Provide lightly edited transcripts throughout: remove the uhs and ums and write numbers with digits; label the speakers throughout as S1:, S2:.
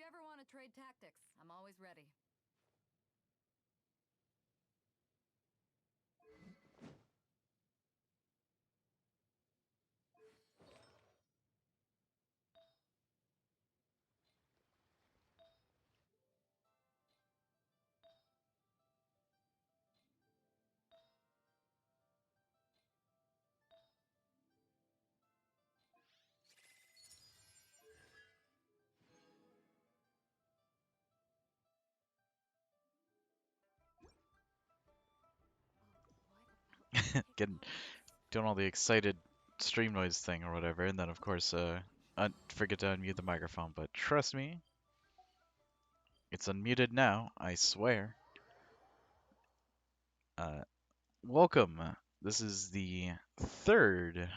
S1: ever want to trade tactics, I'm always ready.
S2: Getting doing all the excited stream noise thing or whatever, and then of course forget to unmute the microphone. But trust me, it's unmuted now. I swear. Uh, Welcome. This is the third,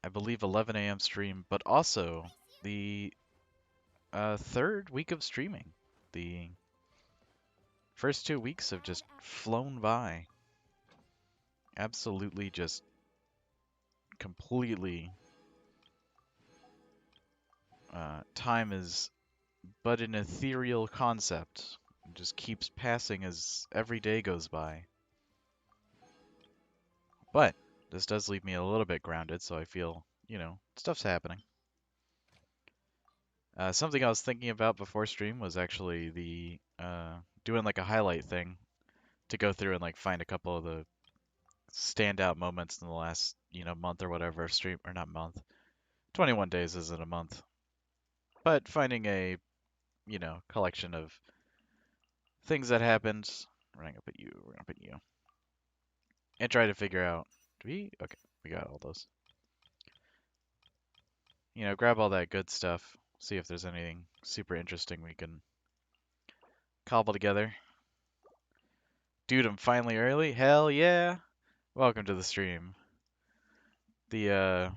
S2: I believe, 11 a.m. stream, but also the third week of streaming. The first 2 weeks have just flown by. Absolutely, just completely. Time is but an ethereal concept. It just keeps passing as every day goes by. But this does leave me a little bit grounded, so I feel, stuff's happening. Something I was thinking about before stream was actually the doing like a highlight thing to go through and like find a couple of the standout moments in the last, month or whatever of stream, or not month. 21 days isn't a month, but finding a, collection of things that happened. We're not gonna put you. We're gonna put you. And try to figure out. Do we? Okay, we got all those. Grab all that good stuff. See if there's anything super interesting we can cobble together. Dude, I'm finally early. Hell yeah! Welcome to the stream. You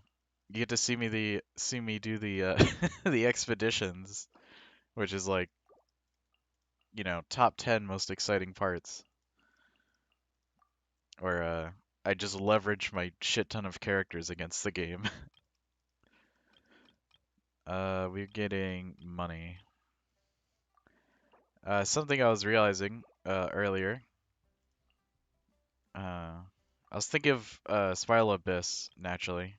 S2: get to see me do the the expeditions, which is like, top 10 most exciting parts. Where I just leverage my shit ton of characters against the game. We're getting money. Something I was realizing earlier. I was thinking of Spiral Abyss naturally.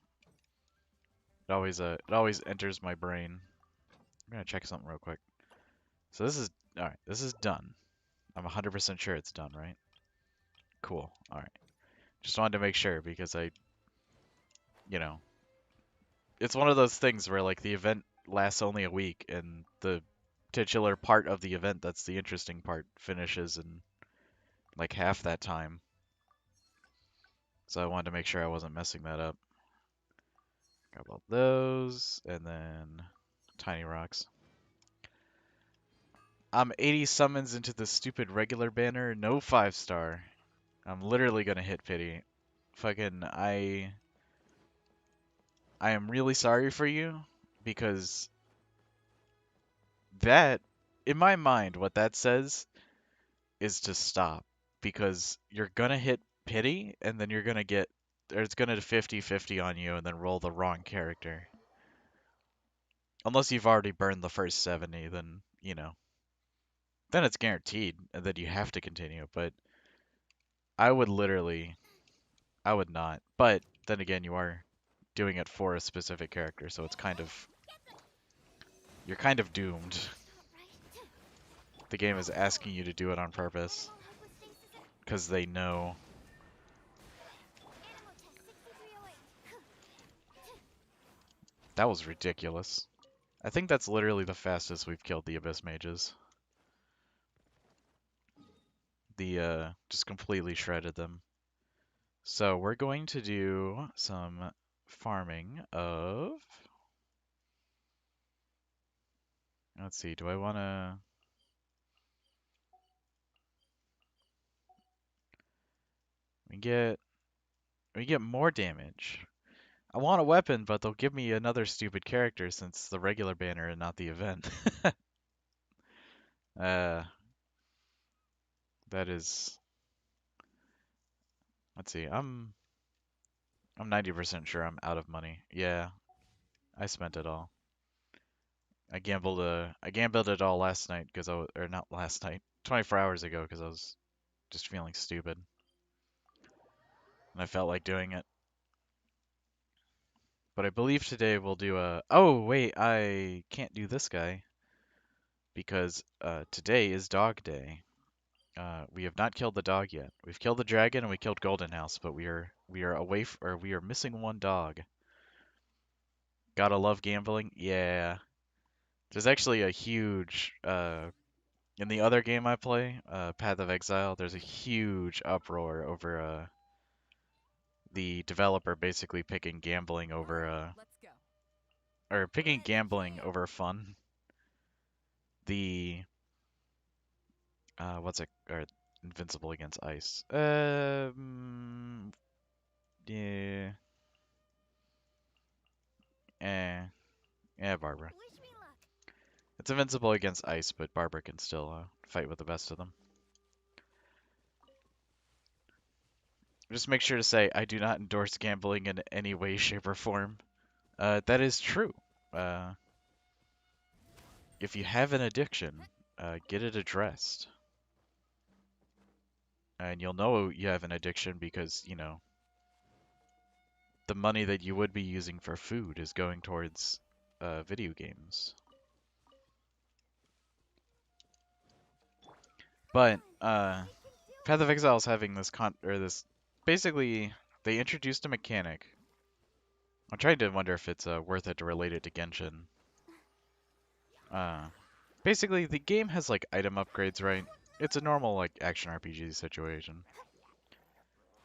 S2: It always enters my brain. I'm gonna check something real quick. So this is all right. This is done. I'm 100% sure it's done, right? Cool. All right. Just wanted to make sure because you know, it's one of those things where like the event lasts only a week and the titular part of the event that's the interesting part finishes in like half that time. So I wanted to make sure I wasn't messing that up. Grab all those, and then tiny rocks. I'm 80 summons into the stupid regular banner, no 5-star. I'm literally gonna hit pity. Fucking, I am really sorry for you, because that, in my mind, what that says is to stop. Because you're gonna hit pity, and then you're gonna get, or it's gonna 50-50 on you, and then roll the wrong character. Unless you've already burned the first 70, then, then it's guaranteed and then you have to continue. But I would literally, I would not. But then again, you are doing it for a specific character, so it's you're kind of doomed. The game is asking you to do it on purpose because they know. That was ridiculous. I think that's literally the fastest we've killed the Abyss Mages. Just completely shredded them. So we're going to do some farming of. Let's see, do I want to. We get we get more damage. I want a weapon, but they'll give me another stupid character since the regular banner and not the event. uh, that is. Let's see. I'm 90% sure I'm out of money. Yeah, I spent it all. I gambled it all last night because or not last night, 24 hours ago because I was just feeling stupid and I felt like doing it. But I believe today we'll do a. Oh wait, I can't do this guy because today is Dog Day. We have not killed the dog yet. We've killed the dragon and we killed Golden House, but we are or we are missing one dog. Gotta love gambling. Yeah. There's actually a huge in the other game I play, Path of Exile, there's a huge uproar over the developer basically picking gambling over
S1: Let's go.
S2: or picking gambling over fun. The what's it or invincible against ice. Yeah. Eh. Yeah, Barbara.
S1: Wish me luck.
S2: It's invincible against ice, but Barbara can still fight with the best of them. Just make sure to say, I do not endorse gambling in any way, shape, or form. That is true. Uh, if you have an addiction, get it addressed. And you'll know you have an addiction because, the money that you would be using for food is going towards video games. But Path of Exile is having this basically they introduced a mechanic. I'm trying to wonder if it's worth it to relate it to Genshin. Uh, Basically the game has like item upgrades, right? It's a normal like action RPG situation.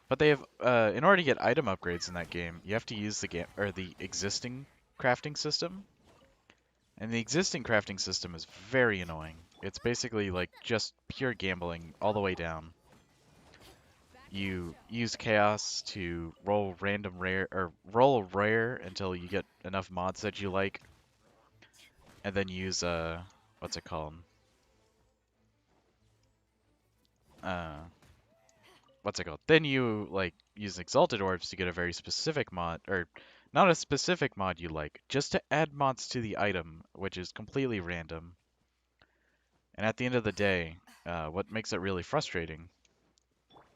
S2: But they have in order to get item upgrades in that game, you have to use the existing crafting system. And the existing crafting system is very annoying. It's basically like just pure gambling all the way down. You use chaos to roll roll rare until you get enough mods that you like, and then use what's it called? Uh, what's it called? Then you like use exalted orbs to get a very specific mod, or not a specific mod you like, just to add mods to the item, which is completely random. And at the end of the day, what makes it really frustrating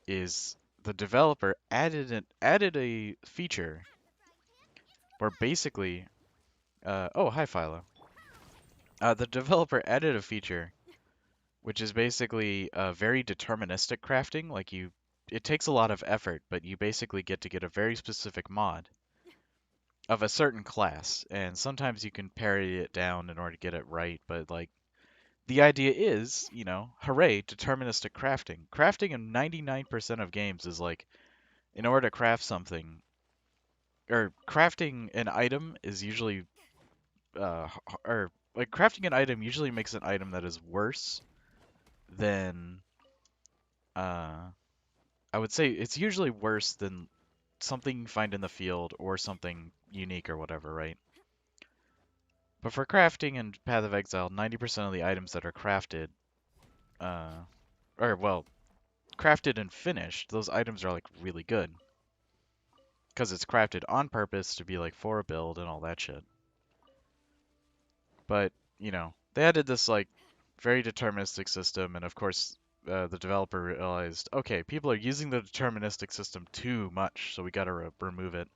S2: is the developer added a feature where basically, oh hi Philo, the developer added a feature which is basically very deterministic crafting. Like it takes a lot of effort, but you basically get to get a very specific mod of a certain class, and sometimes you can parry it down in order to get it right. But like the idea is, hooray, deterministic crafting. Crafting in 99% of games is like in order to craft something or crafting an item is usually or like crafting an item usually makes an item that is worse than I would say it's usually worse than something you find in the field or something unique or whatever, right? But for crafting in Path of Exile, 90% of the items that are crafted, uh, or well, crafted and finished, those items are like really good. Because it's crafted on purpose to be like for a build and all that shit. But, they added this like very deterministic system, and of course, the developer realized, okay, people are using the deterministic system too much, so we gotta remove it.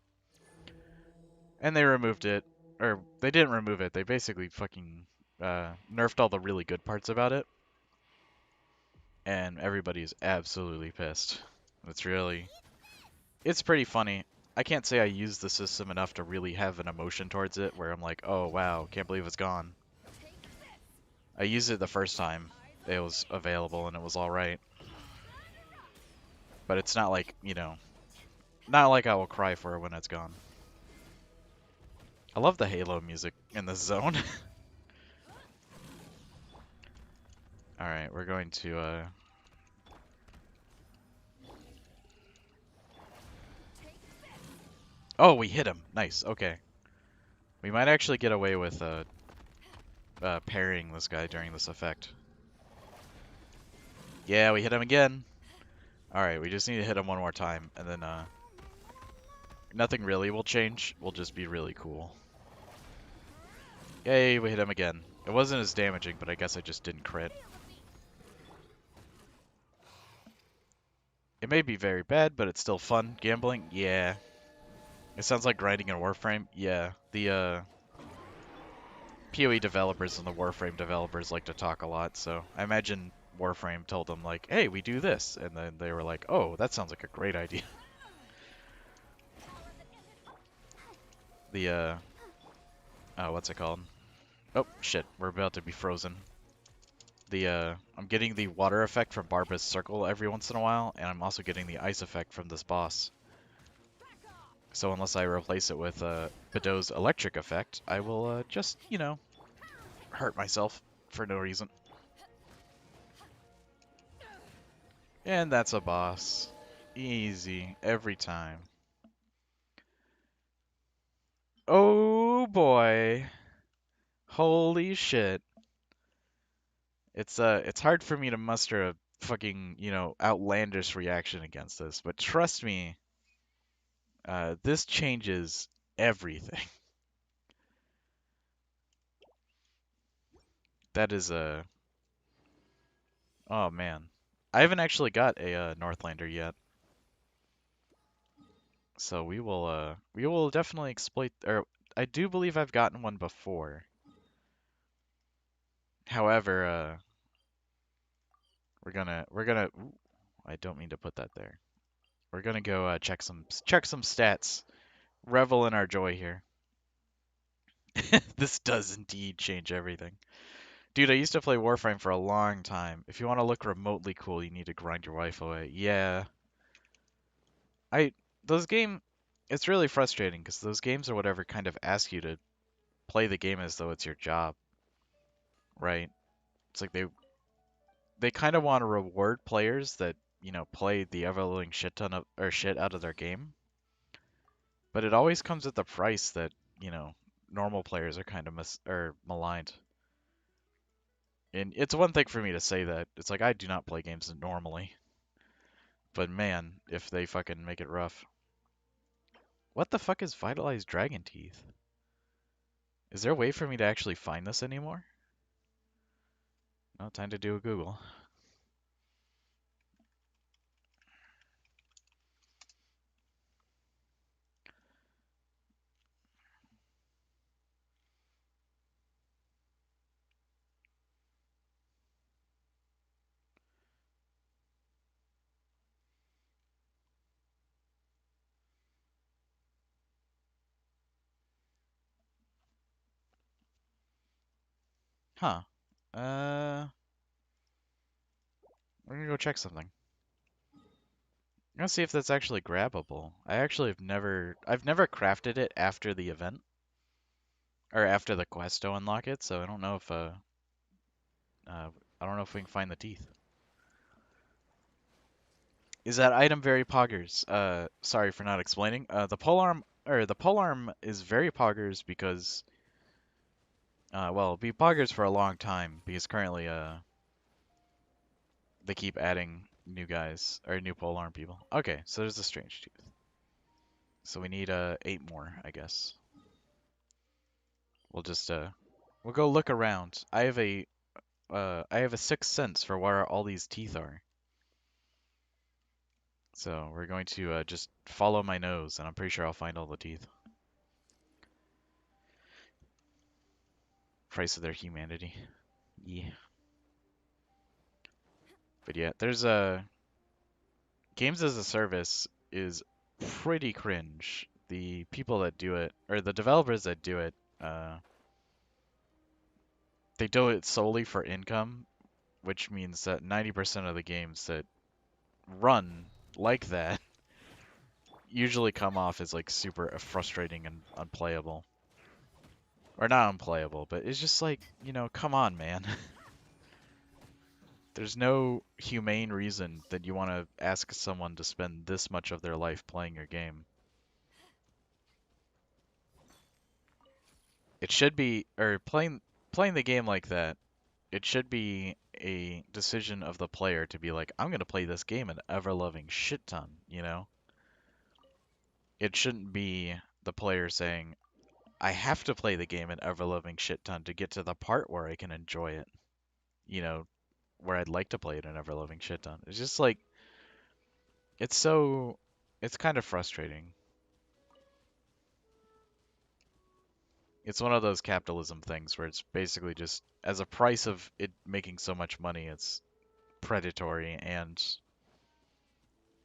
S2: And they removed it, or they didn't remove it. They basically fucking nerfed all the really good parts about it, and everybody's absolutely pissed. It's pretty funny. I can't say I use the system enough to really have an emotion towards it, where I'm like, oh wow, can't believe it's gone. I used it the first time it was available, and it was alright. But it's not like, not like I will cry for it when it's gone. I love the Halo music in this zone. Alright, we're going to, Oh, we hit him. Nice, okay. We might actually get away with, parrying this guy during this effect. Yeah, we hit him again. Alright, we just need to hit him one more time, and then, nothing really will change. We'll just be really cool. Yay, we hit him again. It wasn't as damaging, but I guess I just didn't crit. It may be very bad, but it's still fun. Gambling? Yeah. It sounds like grinding in Warframe? Yeah. The PoE developers and the Warframe developers like to talk a lot, so I imagine Warframe told them like, hey, we do this, and then they were like, oh, that sounds like a great idea. The, oh, what's it called? Oh, shit, we're about to be frozen. The, I'm getting the water effect from Barbara's Circle every once in a while, and I'm also getting the ice effect from this boss. So unless I replace it with, Badeau's electric effect, I will, just, you know, hurt myself for no reason. And that's a boss. Easy, every time. Oh boy. Holy shit. It's hard for me to muster a fucking, you know, outlandish reaction against this, but trust me, this changes everything. That is a oh man. I haven't actually got a Northlander yet. So we will definitely exploit or I do believe I've gotten one before. However, we're gonna ooh, I don't mean to put that there. We're gonna go check some stats. Revel in our joy here. This does indeed change everything. Dude, I used to play Warframe for a long time. If you want to look remotely cool, you need to grind your wife away. Yeah. I those game it's really frustrating because those games or whatever kind of ask you to play the game as though it's your job, right? It's like they kind of want to reward players that, you know, play the ever-living shit ton of or shit out of their game, but it always comes at the price that, you know, normal players are kind of maligned. And it's one thing for me to say that. It's like I do not play games normally. But man, if they fucking make it rough. What the fuck is Vitalized Dragon Teeth? Is there a way for me to actually find this anymore? No, time to do a Google. Huh. Uh, we're gonna go check something. I'm gonna see if that's actually grabbable. I've never crafted it after the event. Or after the quest to unlock it, so uh, I don't know if we can find the teeth. Is that item very poggers? Sorry for not explaining. The polearm is very poggers because, well, it'll be poggers for a long time because currently, they keep adding new guys or new polearm people. Okay, so there's a strange tooth. So we need 8 more, I guess. We'll just we'll go look around. I have a sixth sense for where all these teeth are. So we're going to just follow my nose, and I'm pretty sure I'll find all the teeth. Price of their humanity. Yeah. But yeah, there's a games as a service is pretty cringe. The people that do it, or the developers that do it, they do it solely for income, which means that 90% of the games that run like that usually come off as like super frustrating and unplayable. Or not unplayable, but it's just like, you know, come on, man. There's no humane reason that you want to ask someone to spend this much of their life playing your game. It should be, or playing the game like that, it should be a decision of the player to be like, I'm gonna play this game an ever-loving shit ton, you know? It shouldn't be the player saying, I have to play the game an ever-loving shit ton to get to the part where I can enjoy it. You know, where I'd like to play it an ever-loving shit ton. It's just like it's so it's kind of frustrating. It's one of those capitalism things where it's basically just as a price of it making so much money, it's predatory and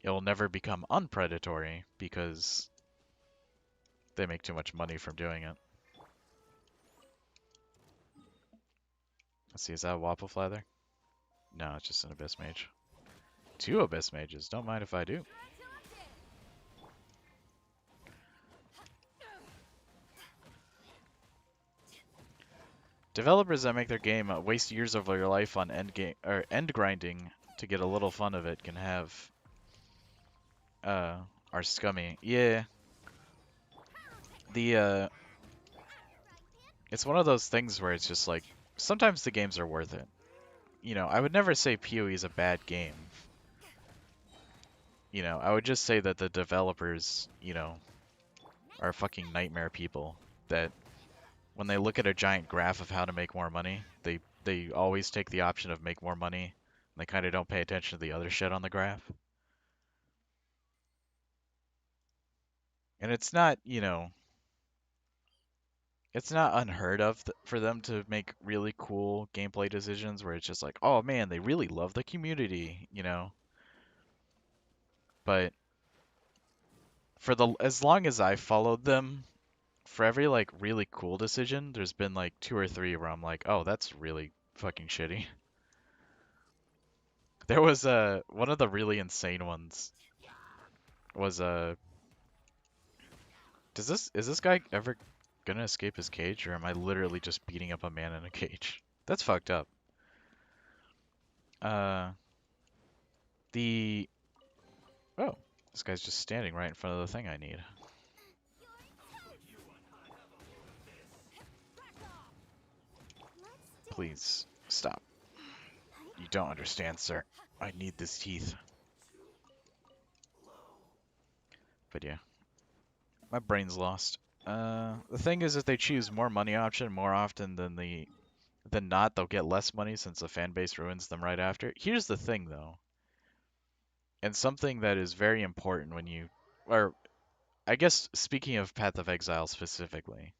S2: it will never become unpredatory because they make too much money from doing it. Let's see, is that a Wapple Fly there? No, it's just an Abyss Mage. Two Abyss Mages, don't mind if I do. Developers that make their game waste years of their life on end grinding to get a little fun of it can have are scummy. Yeah. The it's one of those things where it's just like sometimes the games are worth it. You know, I would never say PoE is a bad game. You know, I would just say that the developers, you know, are fucking nightmare people that when they look at a giant graph of how to make more money, they always take the option of make more money. And they kind of don't pay attention to the other shit on the graph. And it's not, you know, it's not unheard of for them to make really cool gameplay decisions where it's just like, oh man, they really love the community, you know. But for the as long as I followed them, for every like really cool decision, there's been like two or three where I'm like, oh, that's really fucking shitty. There was one of the really insane ones was is this guy ever gonna escape his cage, or am I literally just beating up a man in a cage? That's fucked up. Uh, the oh, this guy's just standing right in front of the thing I need. Please stop. You don't understand, sir. I need this teeth. But yeah, my brain's lost. The thing is, if they choose more money option more often than not, they'll get less money since the fan base ruins them right after. Here's the thing, though, and something that is very important when you, or I guess speaking of Path of Exile specifically,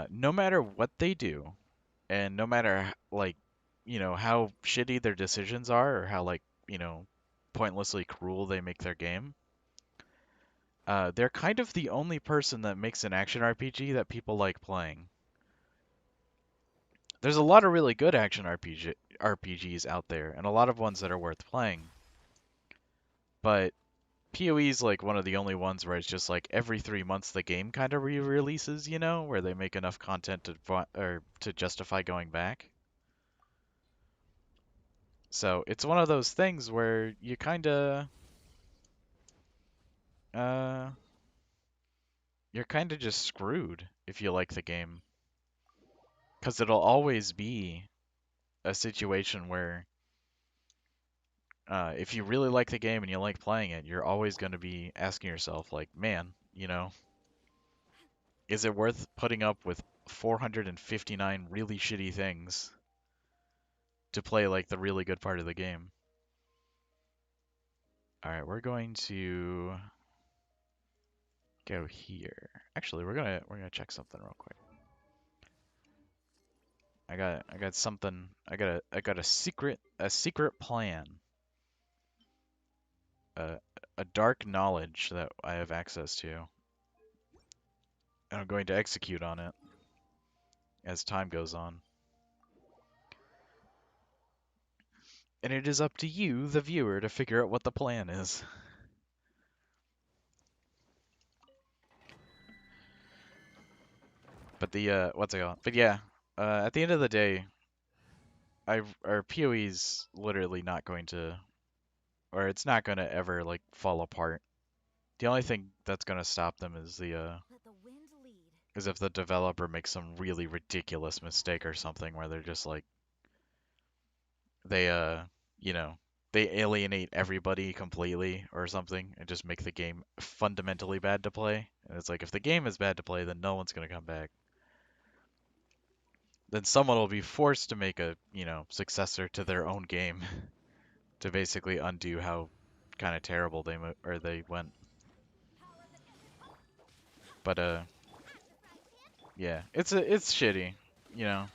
S2: no matter what they do, and no matter like, you know, how shitty their decisions are, or how like, you know, pointlessly cruel they make their game, they're kind of the only person that makes an action RPG that people like playing. There's a lot of really good action RPGs out there, and a lot of ones that are worth playing. But PoE is like one of the only ones where it's just like every 3 months the game kind of re-releases, you know, where they make enough content or to justify going back. So it's one of those things where you kind of uh you're kind of just screwed if you like the game, because it'll always be a situation where if you really like the game and you like playing it, you're always going to be asking yourself, like, man, you know, is it worth putting up with 459 really shitty things to play like the really good part of the game? All right, we're going to go here. Actually, we're gonna check something real quick. I got something. I got a secret plan. A a dark knowledge that I have access to. And I'm going to execute on it as time goes on. And it is up to you, the viewer, to figure out what the plan is. But what's it called? But yeah, at the end of the day, our PoE's literally not going to, or it's not going to ever like fall apart. The only thing that's going to stop them is is if the developer makes some really ridiculous mistake or something where they're just like, they, you know, they alienate everybody completely or something and just make the game fundamentally bad to play. And it's like if the game is bad to play, then no one's gonna come back. Then someone will be forced to make a, successor to their own game to basically undo how kind of terrible they went. But yeah, it's shitty, you know.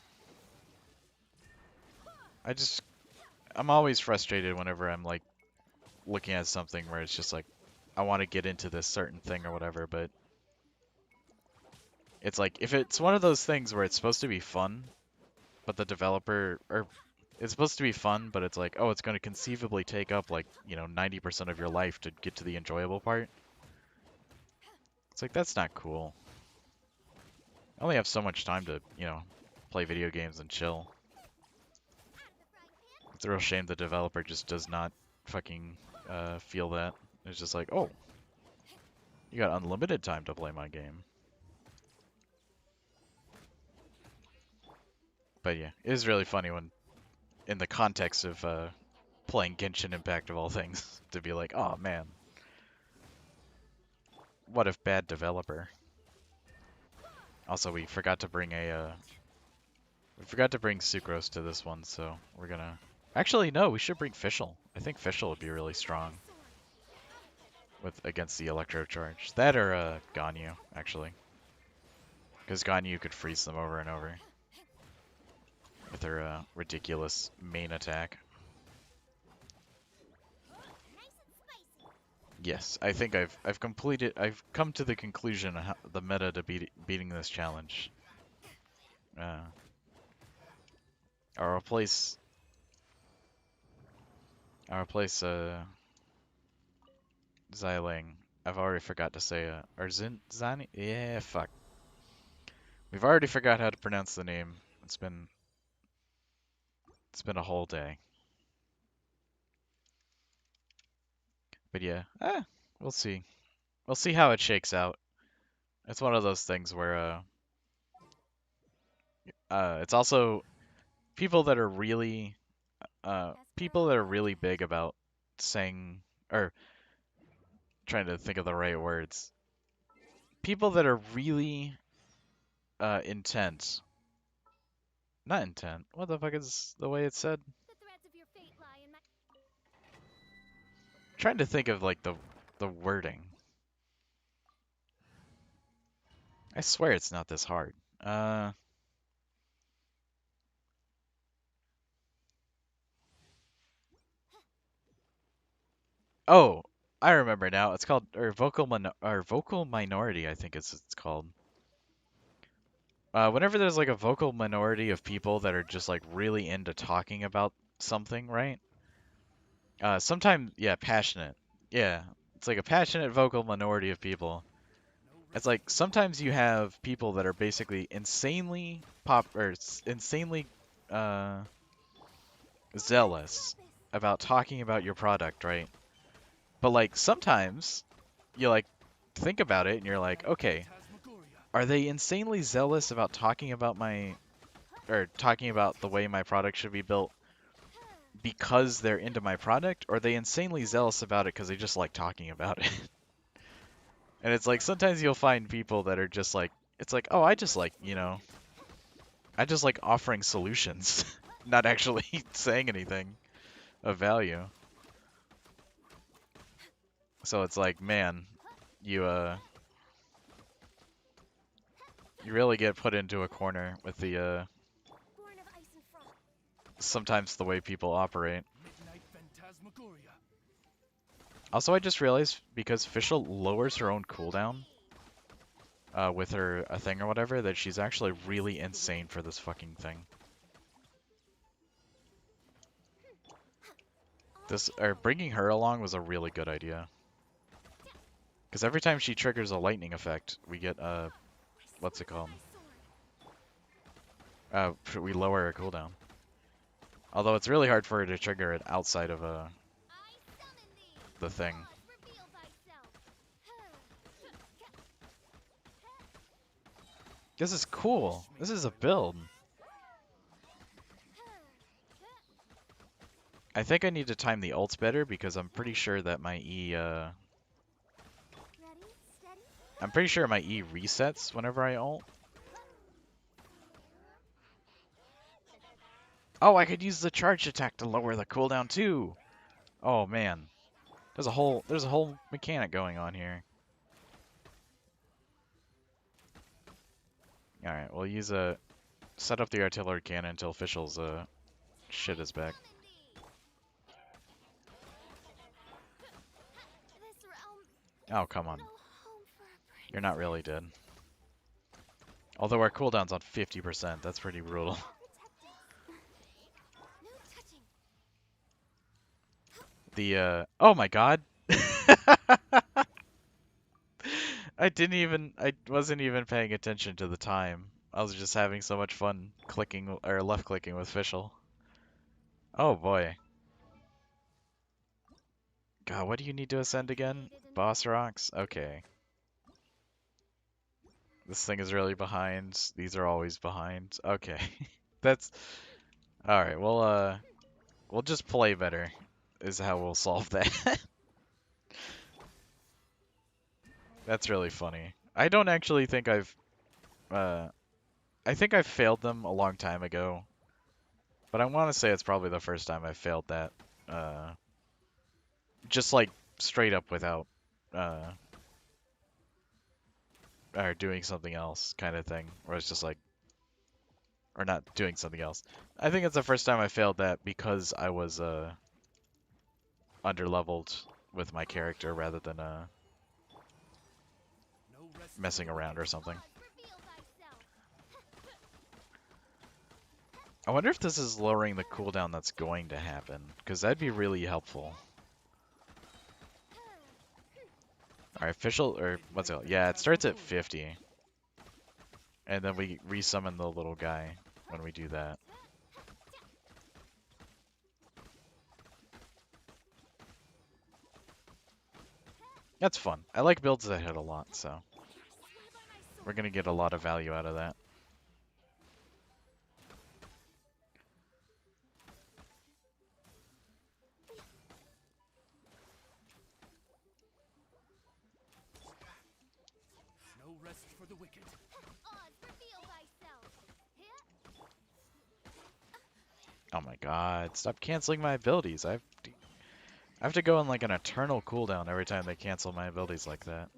S2: I'm always frustrated whenever I'm like looking at something where it's just like I want to get into this certain thing or whatever, but it's like if it's one of those things where it's supposed to be fun, but the developer or it's supposed to be fun, but it's like, oh, it's going to conceivably take up like, 90% of your life to get to the enjoyable part. It's like that's not cool. I only have so much time to, play video games and chill. It's a real shame the developer just does not fucking feel that. It's just like, oh, you got unlimited time to play my game. But yeah, it is really funny when, in the context of playing Genshin Impact of all things, to be like, oh man, what if bad developer? Also, we forgot to bring Sucrose to this one, so we're gonna. Actually, no, we should bring Fischl. I think Fischl would be really strong against the Electro Charge. That or Ganyu, actually, because Ganyu could freeze them over and over with her ridiculous main attack. Yes, I think I've come to the conclusion of the meta to beating this challenge. I'll replace Xiling. I've already forgot to say or Zani. Yeah, fuck. We've already forgot how to pronounce the name. It's been a whole day. But yeah, we'll see. We'll see how it shakes out. It's one of those things where it's also people that are really big about saying or trying to think of the right words. People that are really intent. Not intent. What the fuck is the way it's said? Trying to think of like the wording. I swear it's not this hard. Oh, I remember now. It's called vocal minority, I think it's called. Whenever there's like a vocal minority of people that are just like really into talking about something, right? Sometimes, yeah, passionate. Yeah, it's like a passionate vocal minority of people. It's like sometimes you have people that are basically insanely uh, zealous about talking about your product, right? But like sometimes you like think about it and you're like, okay, are they insanely zealous about talking about talking about the way my product should be built because they're into my product, or are they insanely zealous about it because they just like talking about it? And it's like sometimes you'll find people that are just like, it's like, oh, I just like offering solutions, not actually saying anything of value. So it's like, man, you you really get put into a corner with the sometimes the way people operate. Also, I just realized because Fischl lowers her own cooldown with her a thing or whatever, that she's actually really insane for this fucking thing. Bringing her along was a really good idea. Because every time she triggers a lightning effect, we get what's it called? We lower her cooldown. Although it's really hard for her to trigger it outside of the thing. This is cool. This is a build. I think I need to time the ults better because I'm pretty sure that my E,
S1: Ready, steady.
S2: I'm pretty sure my E resets whenever I ult. Oh, I could use the charge attack to lower the cooldown too. Oh man, there's a whole mechanic going on here. All right, we'll use a set up the artillery cannon until officials shit is back.
S1: This realm
S2: Oh come on,
S1: no home for a
S2: you're not really dead. Although our cooldown's on 50%, that's pretty brutal.
S1: no touching.
S2: The oh my god. I wasn't even paying attention to the time. I was just having so much fun clicking or left clicking with Fischl. Oh boy. God, what do you need to ascend again? Boss rocks? Okay. This thing is really behind. These are always behind. Okay. That's alright, we'll just play better is how we'll solve that. That's really funny. I don't actually think uh I think I've failed them a long time ago, but I want to say it's probably the first time I failed that. Uh, just like straight up without uh, or doing something else kind of thing, where it's just like, or not doing something else. I think it's the first time I failed that because I was underleveled with my character rather than messing around or something. I wonder if this is lowering the cooldown that's going to happen, because that'd be really helpful. Alright, official, or what's it called? Yeah, it starts at 50. And then we resummon the little guy when we do that. That's fun. I like builds that hit a lot, so we're gonna get a lot of value out of that.
S3: No rest for the wicked.
S2: Oh my god, stop canceling my abilities. I have to go on like an eternal cooldown every time they cancel my abilities like that.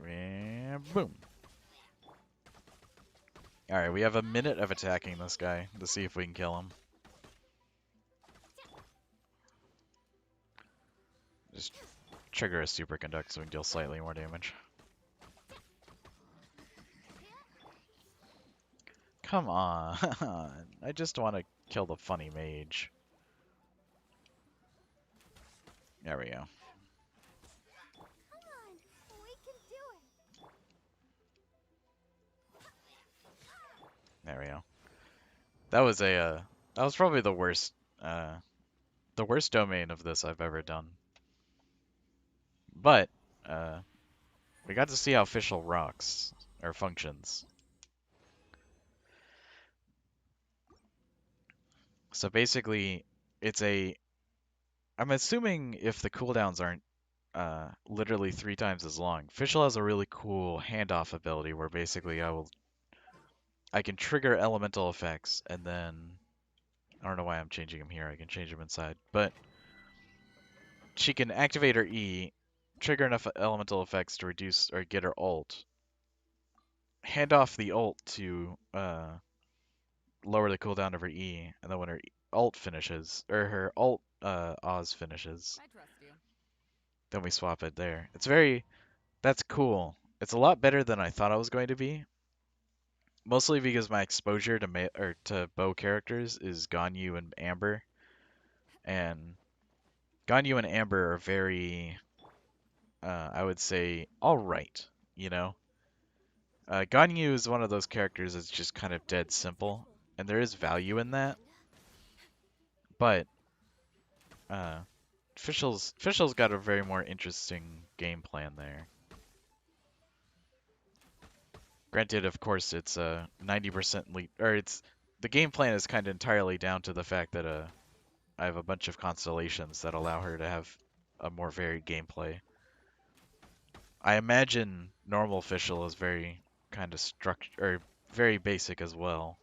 S2: And boom. Alright, we have a minute of attacking this guy to see if we can kill him. Just trigger a superconduct so we can deal slightly more damage. Come on. I just want to kill the funny mage. There we go. There we go. That was that was probably the worst domain of this I've ever done. But we got to see how Fischl rocks or functions. So basically, it's a. I'm assuming if the cooldowns aren't literally 3 times as long, Fischl has a really cool handoff ability where basically I can trigger elemental effects and then I don't know why I'm changing them here. I can change them inside, but she can activate her E, trigger enough elemental effects to reduce or get her ult, hand off the ult to lower the cooldown of her E, and then when her ult finishes, or her ult Oz finishes,
S1: I trust you.
S2: then we swap it there. That's cool. It's a lot better than I thought it was going to be. Mostly because my exposure to bow characters is Ganyu and Amber, and Ganyu and Amber are very, I would say, all right. You know, Ganyu is one of those characters that's just kind of dead simple, and there is value in that. But Fischl's got a very more interesting game plan there. Granted, of course, it's 90% lead, or it's the game plan is kind of entirely down to the fact that I have a bunch of constellations that allow her to have a more varied gameplay. I imagine normal Fischl is very kind of or very basic as well.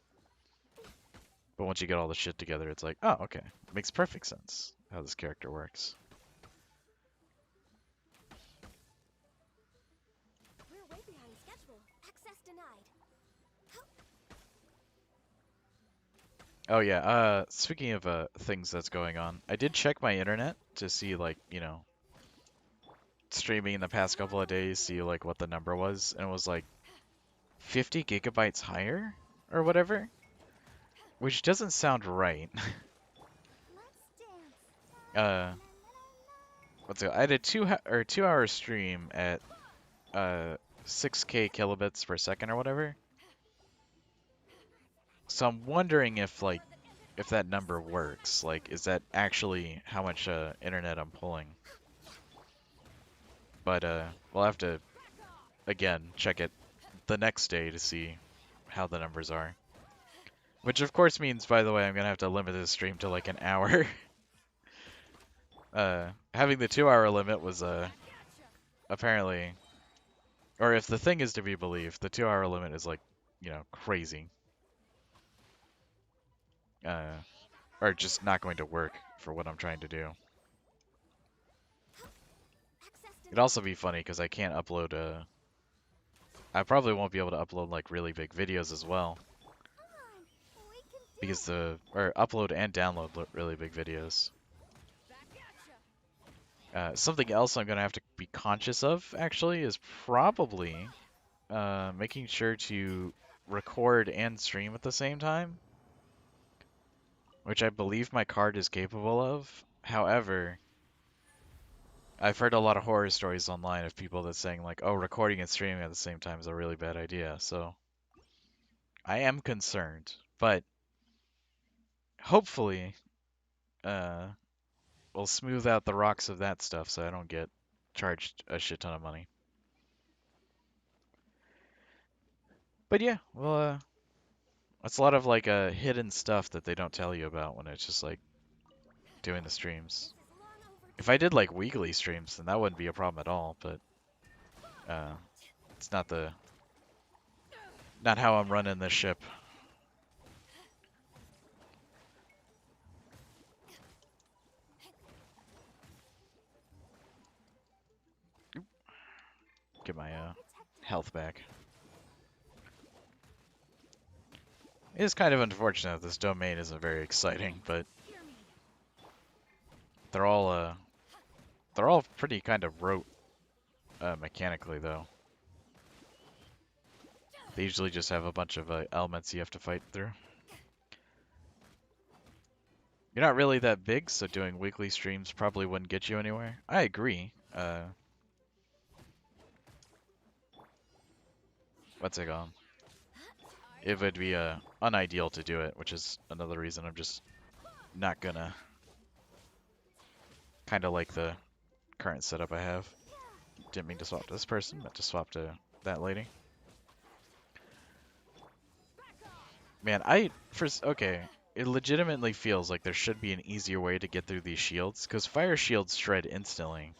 S2: But once you get all the shit together, it's like, oh, okay, makes perfect sense how this character works.
S1: We're way behind schedule. Access denied.
S2: Oh yeah, speaking of things that's going on, I did check my internet to see like, you know, streaming in the past couple of days, see like what the number was, and it was like 50 gigabytes higher or whatever, which doesn't sound right.
S1: Let's dance.
S2: uh, what's it? I had a 2 hour stream at 6K kilobits per second or whatever. So I'm wondering if that number works. Like, is that actually how much internet I'm pulling? But we'll have to again check it the next day to see how the numbers are. Which of course means, by the way, I'm gonna have to limit this stream to like an hour. Having the 2 hour limit was apparently, or if the thing is to be believed, the 2 hour limit is like, you know, crazy. Or just not going to work for what I'm trying to do. It'd also be funny because I can't upload I probably won't be able to upload like really big videos as well. Because or upload and download really big videos. Something else I'm gonna have to be conscious of actually is probably making sure to record and stream at the same time, which I believe my card is capable of. However, I've heard a lot of horror stories online of people that saying like, oh, recording and streaming at the same time is a really bad idea. So I am concerned, but hopefully we'll smooth out the rocks of that stuff so I don't get charged a shit ton of money. But yeah, well, it's a lot of like hidden stuff that they don't tell you about when it's just like doing the streams. If I did like weekly streams, then that wouldn't be a problem at all. But it's not how I'm running this ship. Get my health back. It is kind of unfortunate that this domain isn't very exciting, but they're all pretty kind of rote mechanically though. They usually just have a bunch of elements you have to fight through. You're not really that big, so doing weekly streams probably wouldn't get you anywhere. I agree. What's it called? It would be unideal to do it, which is another reason I'm just not gonna. Kind of like the current setup I have. Didn't mean to swap to this person, meant to swap to that lady. Man, okay, it legitimately feels like there should be an easier way to get through these shields, because fire shields shred instantly.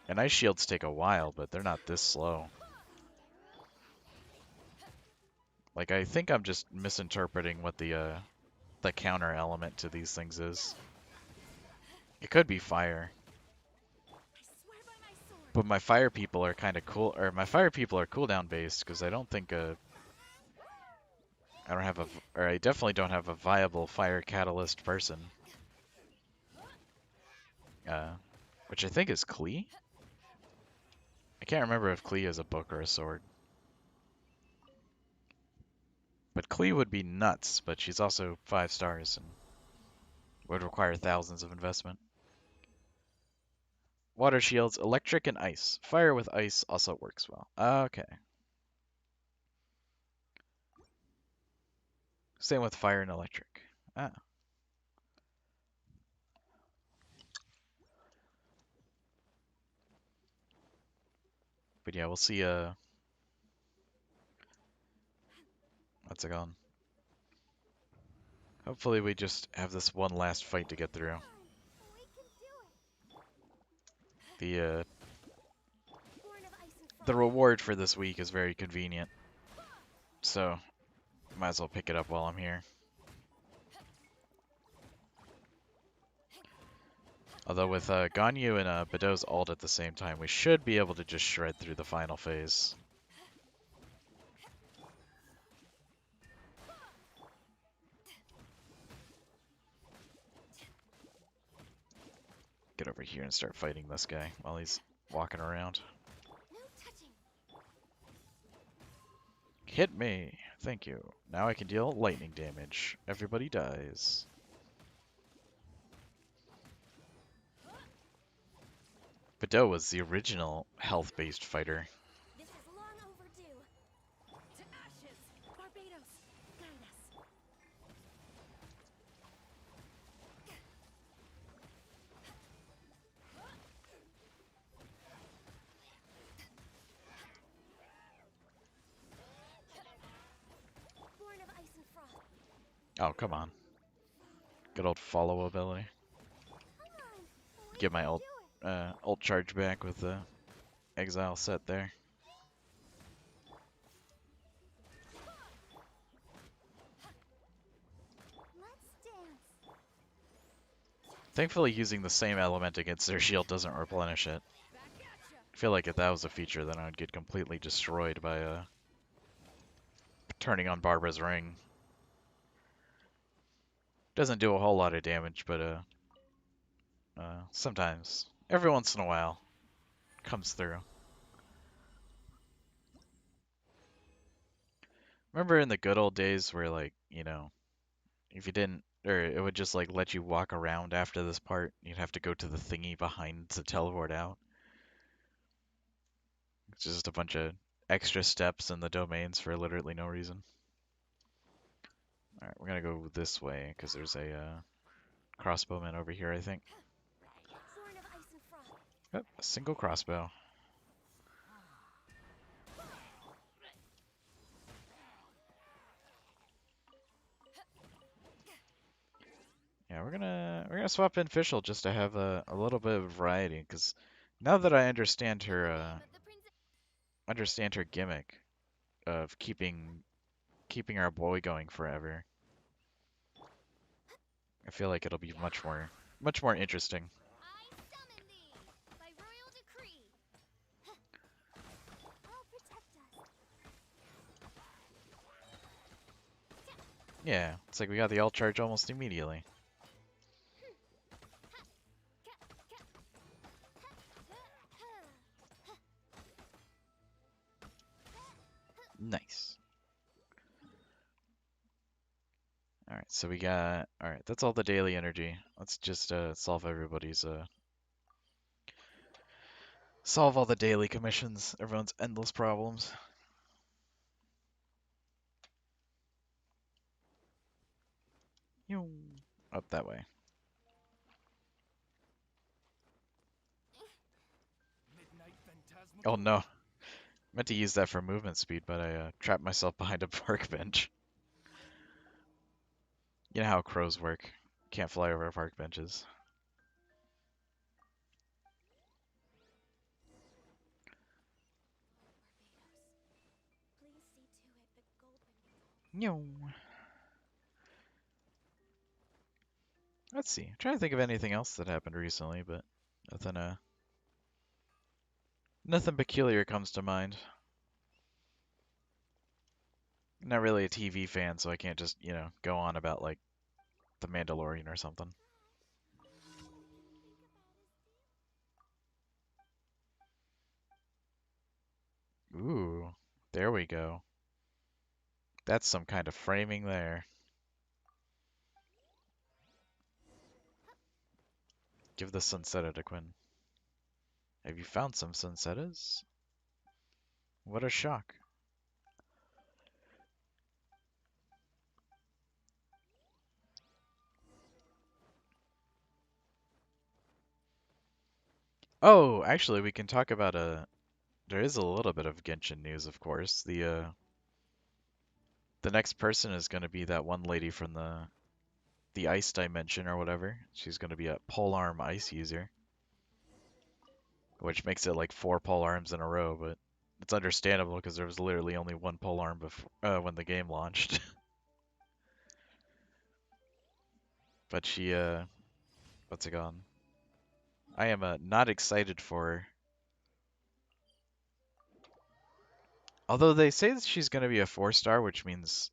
S2: And ice shields take a while, but they're not this slow. Like, I think I'm just misinterpreting what the counter element to these things is. It could be fire. But my fire people are kind of cool, or my fire people are cooldown based, because I don't think I definitely don't have a viable fire catalyst person. Which I think is Klee? I can't remember if Klee is a book or a sword. But Klee would be nuts, but she's also 5 stars and would require thousands of investment. Water shields, electric and ice. Fire with ice also works well. Okay. Same with fire and electric. Ah. But yeah, we'll see, what's it called? Hopefully we just have this one last fight to get through.
S1: We can do it.
S2: The,
S1: Born of ice and
S2: the
S1: frost.
S2: reward for this week is very convenient. So, might as well pick it up while I'm here. Although with Ganyu and Bedeau's ult at the same time, we should be able to just shred through the final phase. Get over here and start fighting this guy while he's walking around.
S1: No touching.
S2: Hit me! Thank you. Now I can deal lightning damage. Everybody dies. Bedeu was the original health-based fighter.
S1: This is long overdue. To ashes. Barbados, guide us. Born of ice and frost.
S2: Oh, come on. Good old follow ability.
S1: Come on. We
S2: Get my
S1: can
S2: ult,
S1: do it.
S2: ult charge back with the exile set there.
S1: Let's dance.
S2: Thankfully, using the same element against their shield doesn't replenish it. I feel like if that was a feature, then I would get completely destroyed by turning on Barbara's ring. Doesn't do a whole lot of damage, but sometimes, every once in a while, comes through. Remember in the good old days where, like, you know, if you didn't, or it would just like let you walk around after this part, you'd have to go to the thingy behind to teleport out. It's just a bunch of extra steps in the domains for literally no reason. Alright, we're gonna go this way, because there's a crossbowman over here, I think.
S1: Born of ice and frost.
S2: Yep, a single crossbow. Yeah, we're gonna swap in Fischl just to have a little bit of variety, because now that I
S1: But the princess.
S2: understand her gimmick of keeping our boy going forever, I feel like it'll be much more interesting.
S1: I summon thee by royal decree. I'll protect us.
S2: Yeah, it's like we got the ult charge almost immediately. Nice. Alright, so we got... Alright, that's all the daily energy. Let's just solve everybody's... Solve all the daily commissions, everyone's endless problems. Yo. Up that way.
S3: Midnight phantasmal.
S2: Oh no. Meant to use that for movement speed, but I trapped myself behind a park bench. You know how crows work. Can't fly over park benches.
S1: Barbados. Please see to it that gold.
S2: Yo. Let's see. I'm trying to think of anything else that happened recently, but nothing nothing peculiar comes to mind. I'm not really a TV fan, so I can't just, you know, go on about like The Mandalorian or something. Ooh, there we go. That's some kind of framing there. Give the Sunsetta to Quinn. Have you found some Sunsettas? What a shock. Oh, actually, we can talk about There is a little bit of Genshin news, of course. The next person is going to be that one lady from the ice dimension or whatever. She's going to be a polearm ice user, which makes it like 4 polearms in a row, but it's understandable because there was literally only one polearm before when the game launched. But she what's it called? I am not excited for. Although they say that she's going to be a 4-star, which means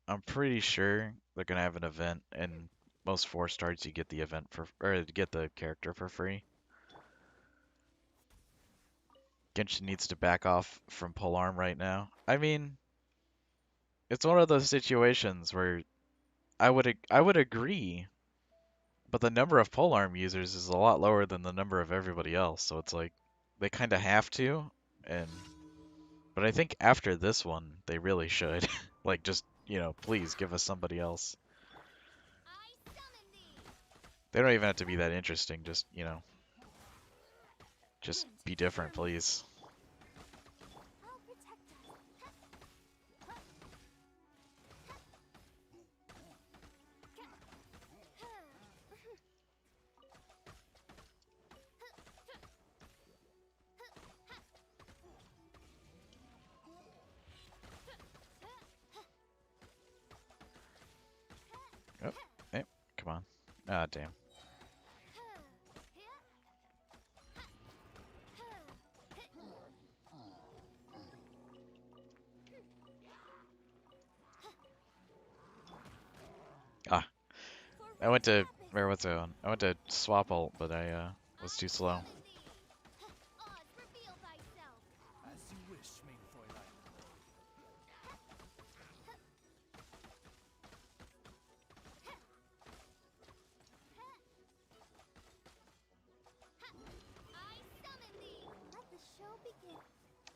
S2: I'm pretty sure they're going to have an event, and most 4-stars you get the event for, or you get the character for free. Genshin needs to back off from polearm right now. I mean, it's one of those situations where I would agree, but the number of polearm users is a lot lower than the number of everybody else, so it's like they kind of have to, and but I think after this one they really should. Like just, please give us somebody else. They don't even have to be that interesting, just be different, please. Oh, hey, come on. Ah, damn. Ah, I went to, where was I on? I went to swap ult, but I was too slow.
S3: As you wish, mein Fräulein.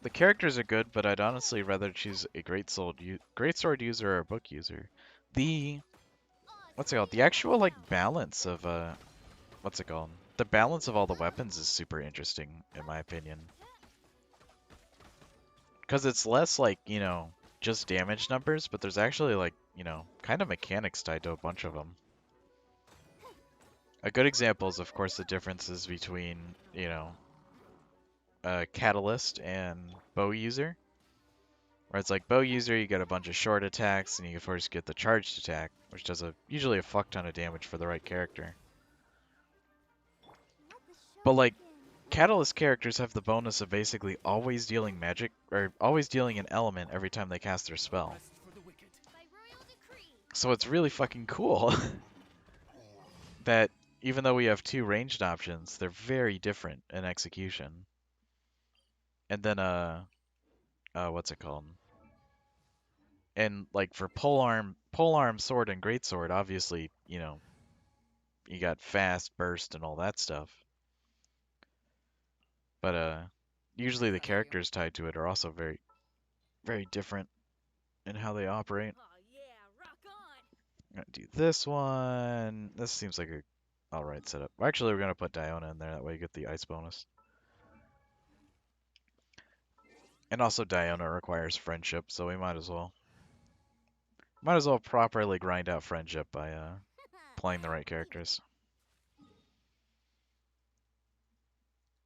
S2: The characters are good, but I'd honestly rather choose a greatsword user or a book user. The what's it called? The actual like balance of what's it called? The balance of all the weapons is super interesting in my opinion. Because it's less like, just damage numbers, but there's actually like, kind of mechanics tied to a bunch of them. A good example is of course the differences between, Catalyst and Bow User. Where it's like Bow User, you get a bunch of short attacks, and you first get the charged attack, which does usually a fuck ton of damage for the right character. But like, Catalyst characters have the bonus of basically always dealing magic, or always dealing an element every time they cast their spell.
S3: Rest for the wicked.
S2: So it's really fucking cool that even though we have 2 ranged options, they're very different in execution. And then, what's it called? And like for polearm, sword, and greatsword, obviously, you got fast, burst, and all that stuff. But usually the characters tied to it are also very, very different in how they operate.
S1: Oh yeah, rock on.
S2: I'm gonna do this one. This seems like a alright setup. Actually, we're gonna put Diona in there, that way you get the ice bonus. And also Diona requires friendship, so we might as well. Might as well properly grind out friendship by playing the right characters.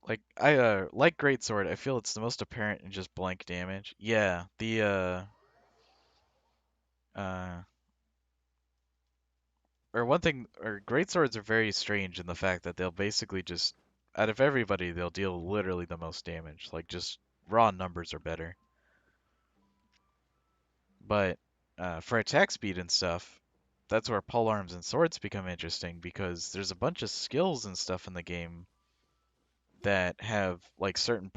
S2: Like like Greatsword, I feel it's the most apparent in just blank damage. Yeah, the uh or one thing, or Greatswords are very strange in the fact that they'll basically just, out of everybody, they'll deal literally the most damage. Like just raw numbers are better. But for attack speed and stuff, that's where polearms and swords become interesting because there's a bunch of skills and stuff in the game that have like certain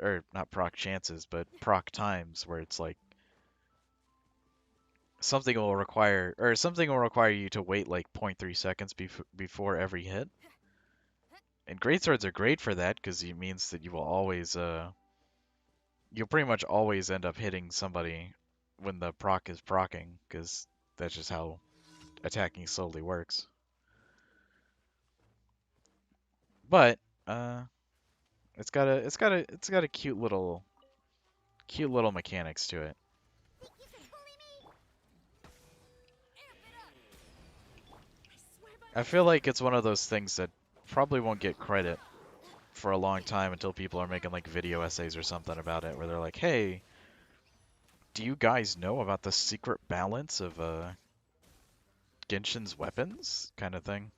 S2: or not proc chances, but proc times where it's like something will require you to wait like 0.3 seconds before every hit. And greatswords are great for that because it means that you will always you'll pretty much always end up hitting somebody when the proc is procking because that's just how attacking slowly works. But It's got a cute little mechanics to it.
S1: Think you can bully me? Amp it up. I swear by
S2: I feel like it's one of those things that probably won't get credit for a long time until people are making like video essays or something about it, where they're like, "Hey, do you guys know about the secret balance of Genshin's weapons?" kind of thing.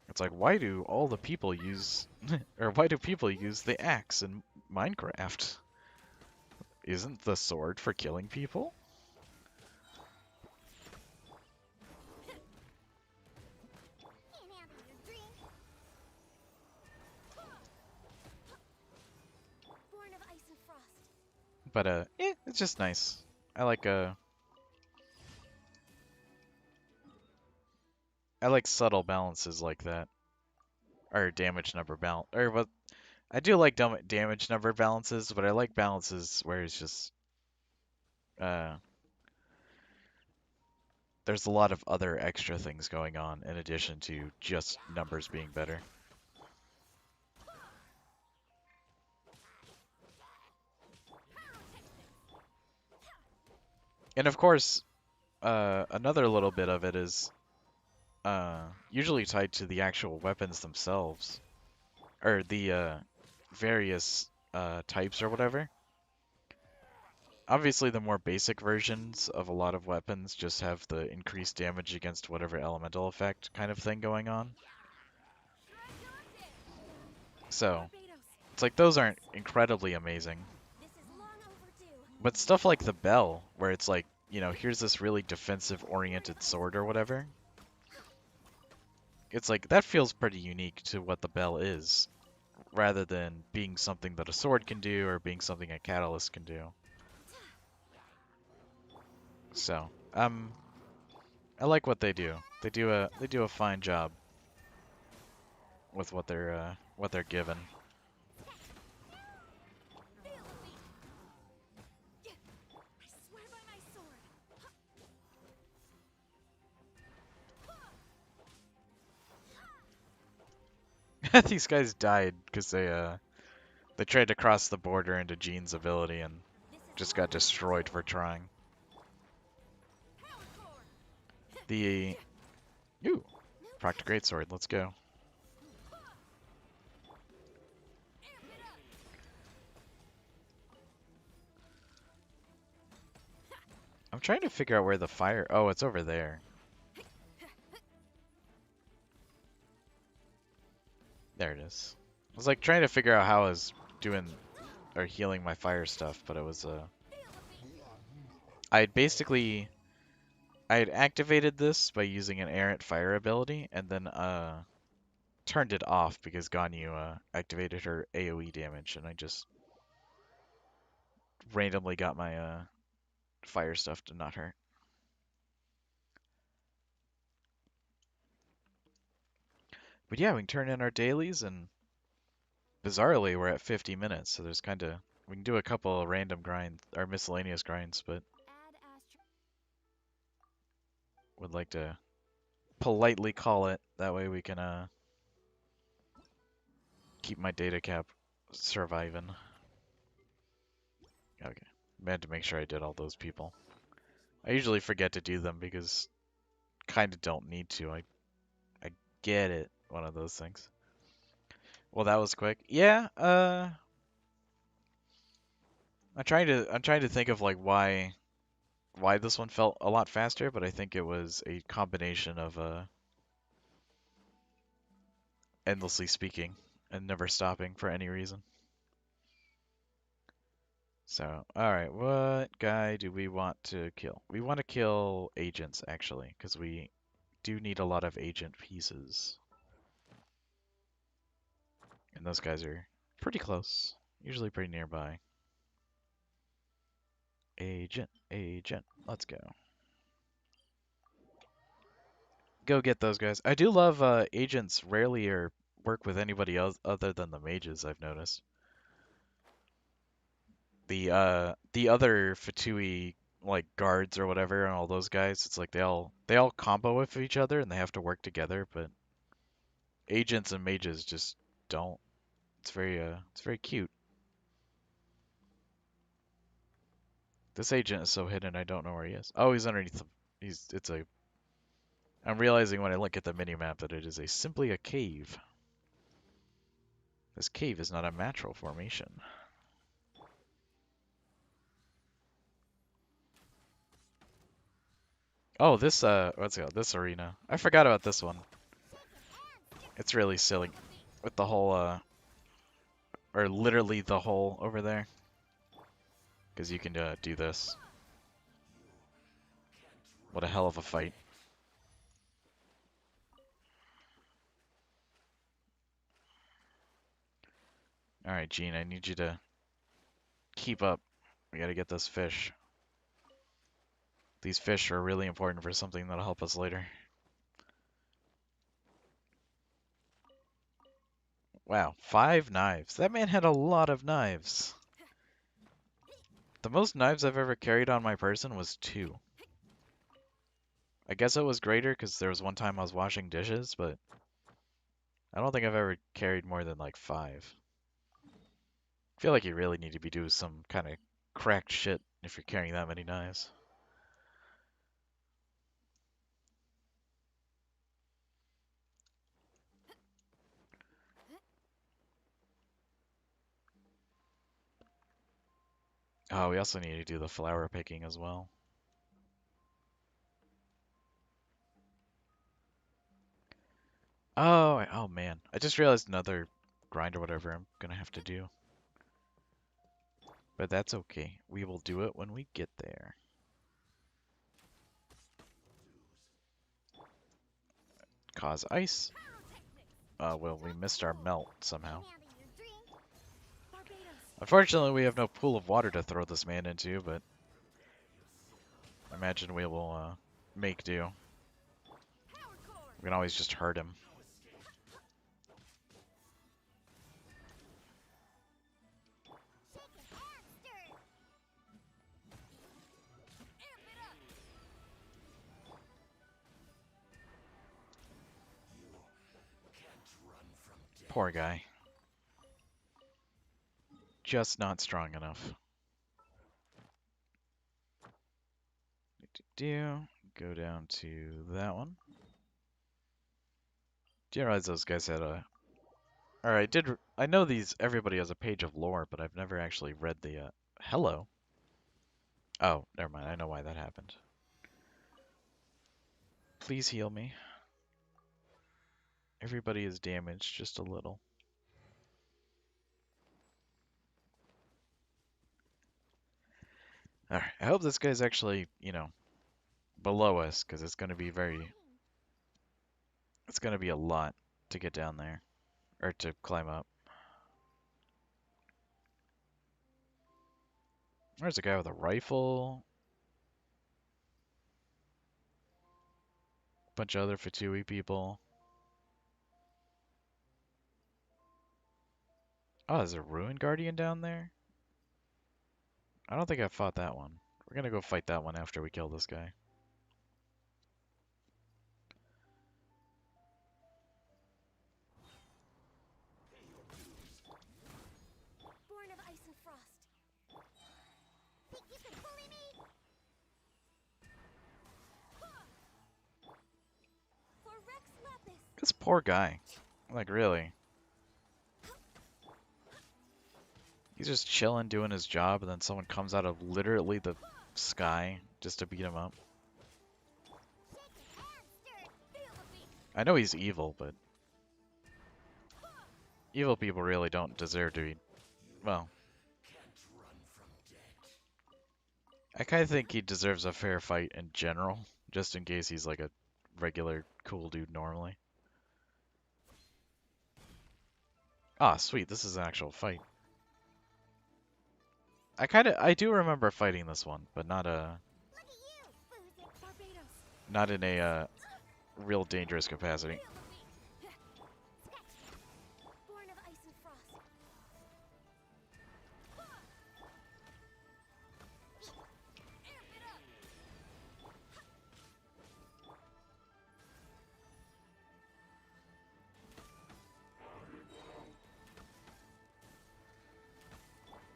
S2: It's like, why do all the people use, or why do people use the axe in Minecraft? Isn't the sword for killing people?
S1: can't handle your drink. Born of ice and frost.
S2: But it's just nice. I like subtle balances like that, or damage number balance, or what I do like damage number balances, but I like balances where it's just uh there's a lot of other extra things going on in addition to just numbers being better. And of course, another little bit of it is usually tied to the actual weapons themselves, or the various types or whatever. Obviously, the more basic versions of a lot of weapons just have the increased damage against whatever elemental effect kind of thing going on. So,
S1: Barbados.
S2: it's like those aren't incredibly amazing.
S1: This is long overdue.
S2: But stuff like the bell, where it's like, here's this really defensive-oriented sword or whatever. It's like, that feels pretty unique to what the bell is, rather than being something that a sword can do or being something a catalyst can do. So, I like what they do. They do a fine job with what they're given.
S1: Feel me. I swear by my sword.
S2: These guys died because they tried to cross the border into Jean's ability and
S1: This is
S2: just
S1: long
S2: got destroyed for trying.
S1: power core.
S2: The ooh, Proctor Greatsword, let's go.
S1: Amp it up.
S2: I'm trying to figure out where the fire. Oh, it's over there. There it is. I was like trying to figure out how I was doing or healing my fire stuff, but it was I had basically I had activated this by using an errant fire ability, and then turned it off because Ganyu activated her AoE damage, and I just randomly got my fire stuff to not hurt. But yeah, we can turn in our dailies, and bizarrely, we're at 50 minutes, so we can do a couple of random grinds, or miscellaneous grinds, but
S1: Add astro.
S2: would like to politely call it. That way we can keep my data cap surviving. Okay. I had to make sure I did all those people. I usually forget to do them because kind of don't need to. I get it. One of those things. Well, that was quick. Yeah, I'm trying to think of like why this one felt a lot faster, but I think it was a combination of endlessly speaking and never stopping for any reason. So, alright, what guy do we want to kill? We want to kill agents, actually, because we do need a lot of agent pieces. And those guys are pretty close, usually pretty nearby. Agent, let's go. Go get those guys. I do love agents rarely or work with anybody else other than the mages, I've noticed. The other Fatui like guards or whatever and all those guys, it's like they all combo with each other and they have to work together, but agents and mages just don't. It's very cute. This agent is so hidden, I don't know where he is. Oh, he's underneath the, it's a, I'm realizing when I look at the mini-map that it is simply a cave. This cave is not a natural formation. Oh, this, what's it called? This arena. I forgot about this one. It's really silly with the whole, or literally the hole over there. Because you can do this. What a hell of a fight. Alright, Gene, I need you to keep up. We gotta get this fish. These fish are really important for something that'll help us later. Wow, 5 knives. That man had a lot of knives. The most knives I've ever carried on my person was 2. I guess it was greater because there was one time I was washing dishes, but I don't think I've ever carried more than like 5. I feel like you really need to be doing some kind of cracked shit if you're carrying that many knives. Oh, we also need to do the flower picking as well. Oh man. I just realized another grind or whatever I'm gonna have to do. But that's okay. We will do it when we get there. Cause ice. Well, we missed our melt somehow. Unfortunately, we have no pool of water to throw this man into, but I imagine we will make do. We can always just hurt him. Poor guy. Just not strong enough. Go down to that one. Do you realize those guys had a... Alright, I know everybody has a page of lore, but I've never actually read the, hello? Oh, never mind, I know why that happened. Please heal me. Everybody is damaged just a little. Alright, I hope this guy's actually, below us, because it's going to be it's going to be a lot to get down there, or to climb up. There's a guy with a rifle. Bunch of other Fatui people. Oh, there's a Ruin Guardian down there? I don't think I fought that one. We're gonna go fight that one after we kill this guy.
S1: Born of ice and frost. Think you can bully me? For Rex Lapis.
S2: This poor guy. Like, really. He's just chilling, doing his job, and then someone comes out of literally the sky just to beat him up. I know he's evil, but evil people really don't deserve to be, well, I kind of think he deserves a fair fight in general, just in case he's like a regular cool dude normally. Ah, sweet, this is an actual fight. I do remember fighting this one, but not in a real dangerous capacity.
S1: Born of ice and frost.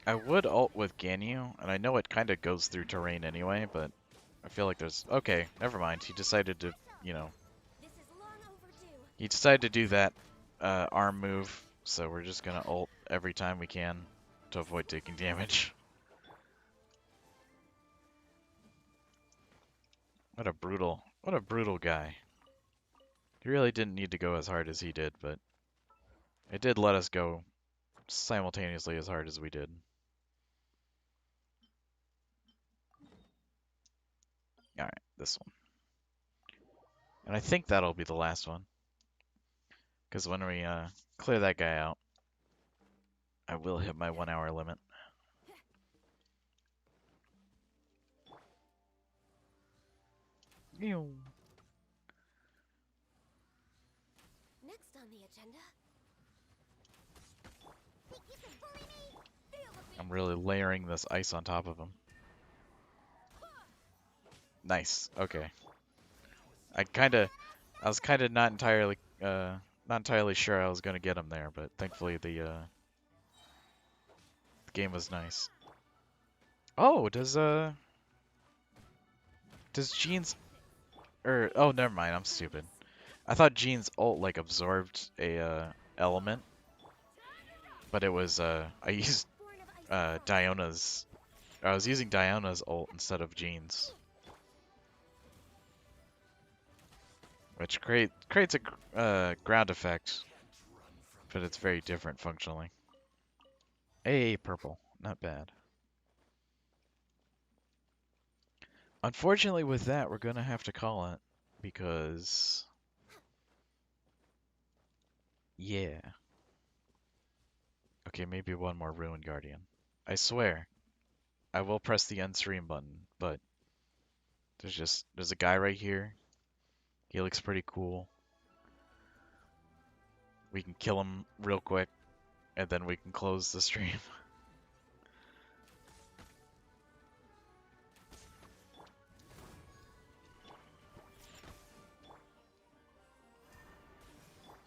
S2: I would ult with Ganyu, and I know it kind of goes through terrain anyway, but I feel like there's... Okay, never mind. He decided to, you know...
S1: This is long overdue.
S2: He decided to do that arm move, so we're just gonna ult every time we can to avoid taking damage. What a brutal guy. He really didn't need to go as hard as he did, but it did let us go simultaneously as hard as we did. Alright, this one. And I think that'll be the last one. Because when we clear that guy out, I will hit my 1 hour limit. Ew.
S1: Next on the agenda. Think you can bully me? Feel the
S2: I'm really layering this ice on top of him. Nice. Okay. I was kind of not entirely sure I was gonna get him there, but thankfully the game was nice. Oh, does Jean's oh, never mind. I'm stupid. I thought Jean's ult like absorbed a element, but it was I used
S1: born of ice.
S2: Diona's. I was using Diona's ult instead of Jean's, which creates a ground effect, but it's very different functionally. Hey, purple, not bad. Unfortunately, with that, we're gonna have to call it because, yeah. Okay, maybe one more Ruined Guardian. I swear, I will press the end stream button, but there's a guy right here. He looks pretty cool. We can kill him real quick, and then we can close the stream.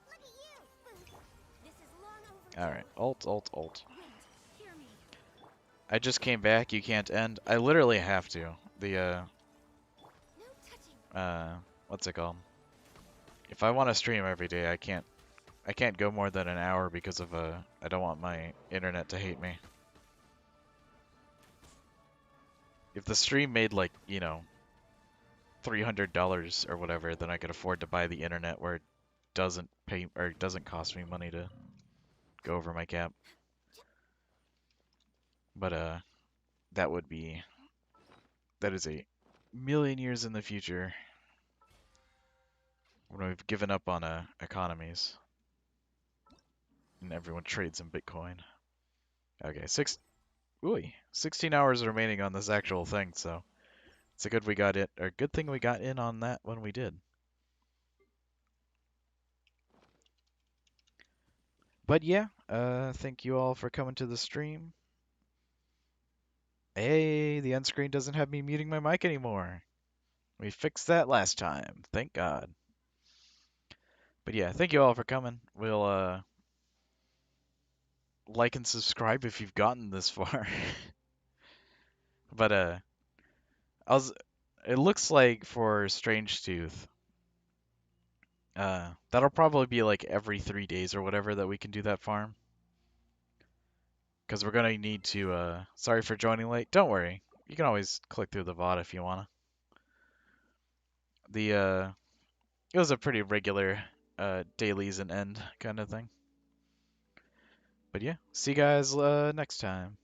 S1: Look at you. This is long overdue.
S2: Alright, ult.
S1: Wait, hear me.
S2: I just came back, you can't end. I literally have to. The,
S1: No touching.
S2: what's it called? If I want to stream every day, I can't go more than an hour because of, I don't want my internet to hate me. If the stream made like, you know, $300 or whatever, then I could afford to buy the internet where it doesn't pay or it doesn't cost me money to go over my cap. But that is a million years in the future when we've given up on economies and everyone trades in Bitcoin. Okay, 16 hours remaining on this actual thing, so it's a good thing we got in on that when we did. But yeah, thank you all for coming to the stream. Hey, the end screen doesn't have me muting my mic anymore. We fixed that last time, thank God. But yeah, thank you all for coming. We'll like and subscribe if you've gotten this far. But I was it looks like for Strange Tooth, that'll probably be like every 3 days or whatever that we can do that farm. Because we're gonna need to sorry for joining late. Don't worry. You can always click through the VOD if you wanna. It was a pretty regular dailies and end kind of thing. But yeah, see you guys next time.